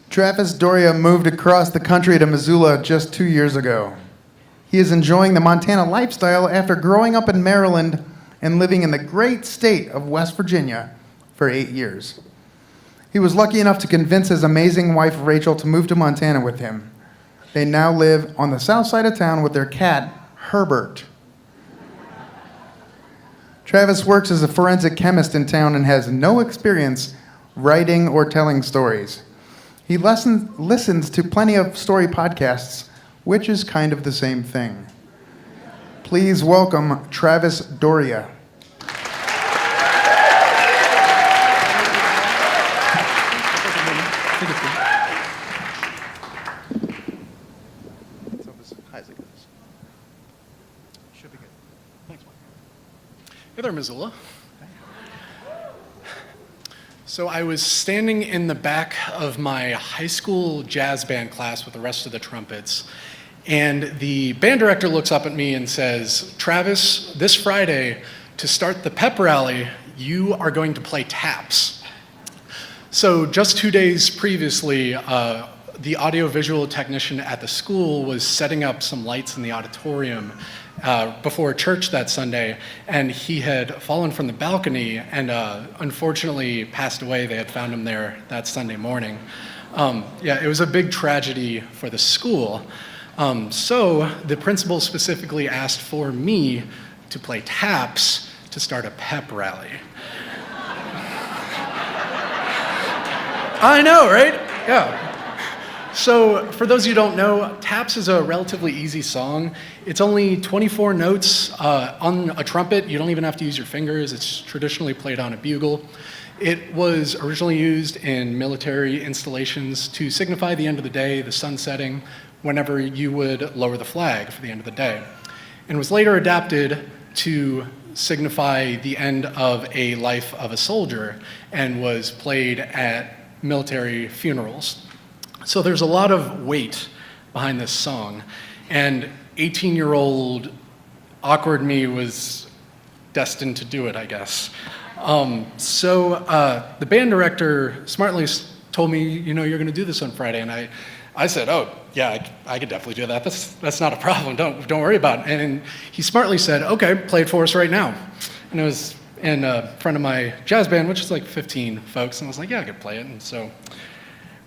Travis Doria moved across the country to Missoula just 2 years ago. He is enjoying the Montana lifestyle after growing up in Maryland and living in the great state of West Virginia for 8 years. He was lucky enough to convince his amazing wife, Rachel, to move to Montana with him. They now live on the south side of town with their cat, Herbert. Travis works as a forensic chemist in town and has no experience writing or telling stories. He listens to plenty of story podcasts, which is kind of the same thing. Please welcome Travis Doria. Hey there, Missoula. So I was standing in the back of my high school jazz band class with the rest of the trumpets, and the band director looks up at me and says, "Travis, this Friday, to start the pep rally, you are going to play taps." So just 2 days previously, the audiovisual technician at the school was setting up some lights in the auditorium before church that Sunday, and he had fallen from the balcony and unfortunately passed away. They had found him there that Sunday morning. It was a big tragedy for the school. So the principal specifically asked for me to play taps to start a pep rally. I know, right? Yeah. So for those of you who don't know, Taps is a relatively easy song. It's only 24 notes on a trumpet. You don't even have to use your fingers. It's traditionally played on a bugle. It was originally used in military installations to signify the end of the day, the sun setting, whenever you would lower the flag for the end of the day. And was later adapted to signify the end of a life of a soldier and was played at military funerals. So there's a lot of weight behind this song, and 18-year-old awkward me was destined to do it, I guess. The band director smartly told me, you're gonna do this on Friday, and I said, oh, yeah, I could definitely do that. That's not a problem, don't worry about it. And he smartly said, okay, play it for us right now. And it was in front of my jazz band, which is like 15 folks, and I was like, yeah, I could play it. And so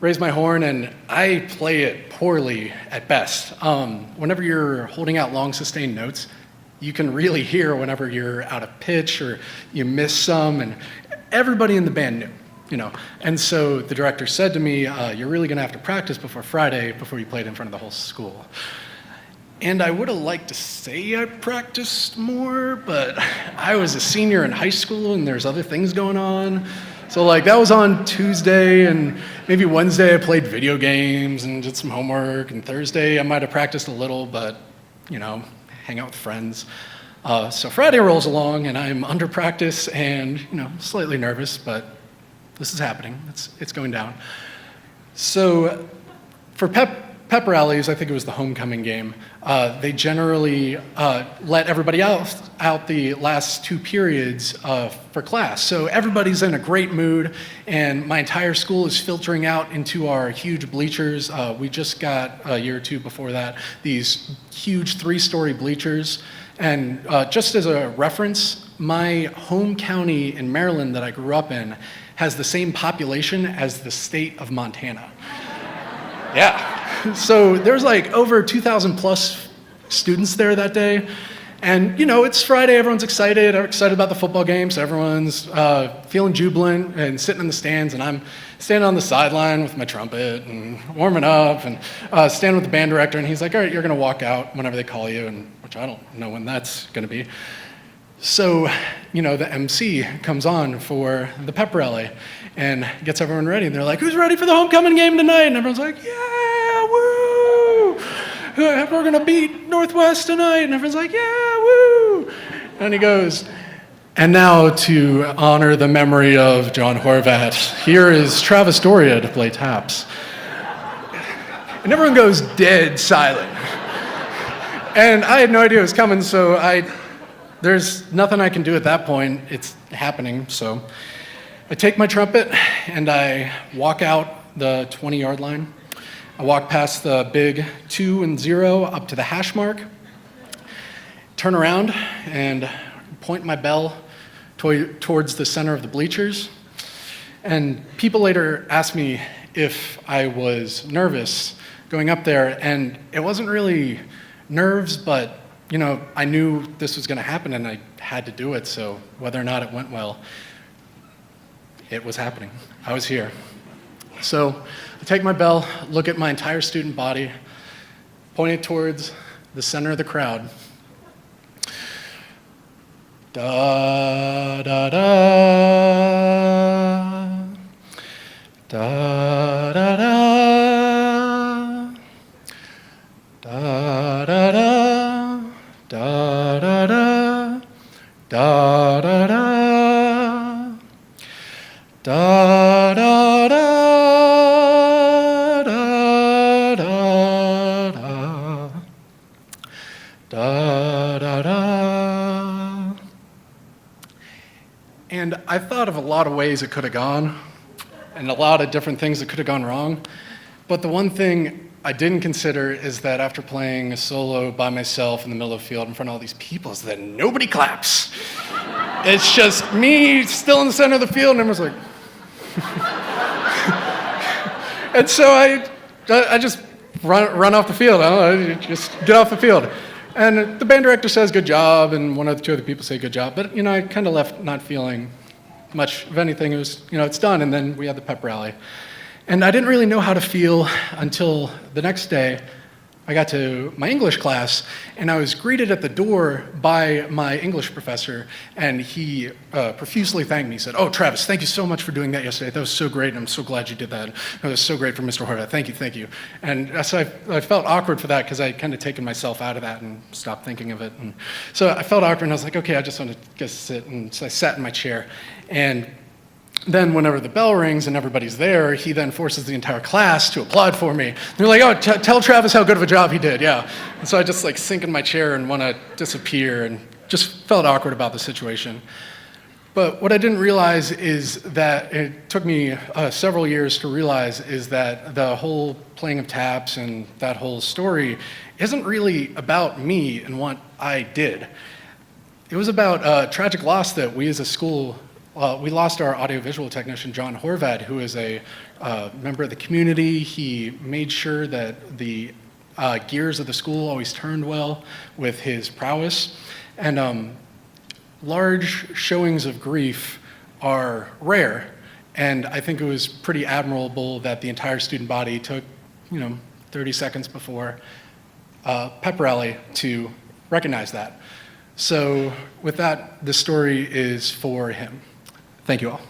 raise my horn, and I play it poorly at best. Whenever you're holding out long sustained notes, you can really hear whenever you're out of pitch or you miss some, and everybody in the band knew, And so the director said to me, you're really gonna have to practice before Friday before you play it in front of the whole school. And I would have liked to say I practiced more, but I was a senior in high school and there's other things going on. So that was on Tuesday, and maybe Wednesday I played video games and did some homework, and Thursday I might have practiced a little, but, hang out with friends. So Friday rolls along, and I'm under practice and, slightly nervous, but this is happening. It's going down. So for pep rallies, I think it was the homecoming game, they generally let everybody else out the last 2 periods for class. So everybody's in a great mood, and my entire school is filtering out into our huge bleachers. We just got, a year or 2 before that, these huge 3-story bleachers. And just as a reference, my home county in Maryland that I grew up in has the same population as the state of Montana. Yeah. So there's over 2,000 plus students there that day. And it's Friday, everyone's excited. I'm excited about the football game, so everyone's feeling jubilant and sitting in the stands, and I'm standing on the sideline with my trumpet and warming up and standing with the band director, and he's like, all right, you're gonna walk out whenever they call you, and which I don't know when that's gonna be. So, the MC comes on for the pep rally and gets everyone ready, and they're like, who's ready for the homecoming game tonight? And everyone's like, yeah, woo! We're gonna beat Northwest tonight. And everyone's like, yeah, woo! And he goes, and now to honor the memory of John Horvat, here is Travis Doria to play taps. And everyone goes dead silent. And I had no idea it was coming, so there's nothing I can do at that point. It's happening, so I take my trumpet and I walk out the 20-yard line. I walk past the big 2 and 0 up to the hash mark, turn around and point my bell towards the center of the bleachers. And people later asked me if I was nervous going up there, and it wasn't really nerves, but I knew this was going to happen and I had to do it, so whether or not it went well, it was happening. I was here. So I take my bell, look at my entire student body, point it towards the center of the crowd. Da da da da da da da da da da da da da da da da da da da da. And I thought of a lot of ways it could have gone, and a lot of different things that could have gone wrong. But the one thing I didn't consider is that after playing a solo by myself in the middle of the field in front of all these people, is that nobody claps. It's just me still in the center of the field, and everyone's like, and so I just run off the field. I don't know, just get off the field. And the band director says good job, and one or two other people say good job. But I kind of left not feeling much of anything. It was it's done, and then we had the pep rally. And I didn't really know how to feel until the next day. I got to my English class, and I was greeted at the door by my English professor, and he profusely thanked me. He said, "Oh, Travis, thank you so much for doing that yesterday. That was so great, and I'm so glad you did that. That was so great for Mr. Herbert. Thank you, thank you." And so I felt awkward for that because I had kind of taken myself out of that and stopped thinking of it. And so I felt awkward, and I was like, okay, I just want to go sit. And so I sat in my chair, and then whenever the bell rings and everybody's there, he then forces the entire class to applaud for me. They're like, "Oh, tell Travis how good of a job he did," yeah. And so I just sink in my chair and want to disappear and just felt awkward about the situation. But what I didn't realize is that it took me several years to realize is that the whole playing of taps and that whole story isn't really about me and what I did. It was about a tragic loss that we as a school we lost our audiovisual technician, John Horvad, who is a member of the community. He made sure that the gears of the school always turned well with his prowess. And large showings of grief are rare. And I think it was pretty admirable that the entire student body took, 30 seconds before pep rally to recognize that. So with that, the story is for him. Thank you all.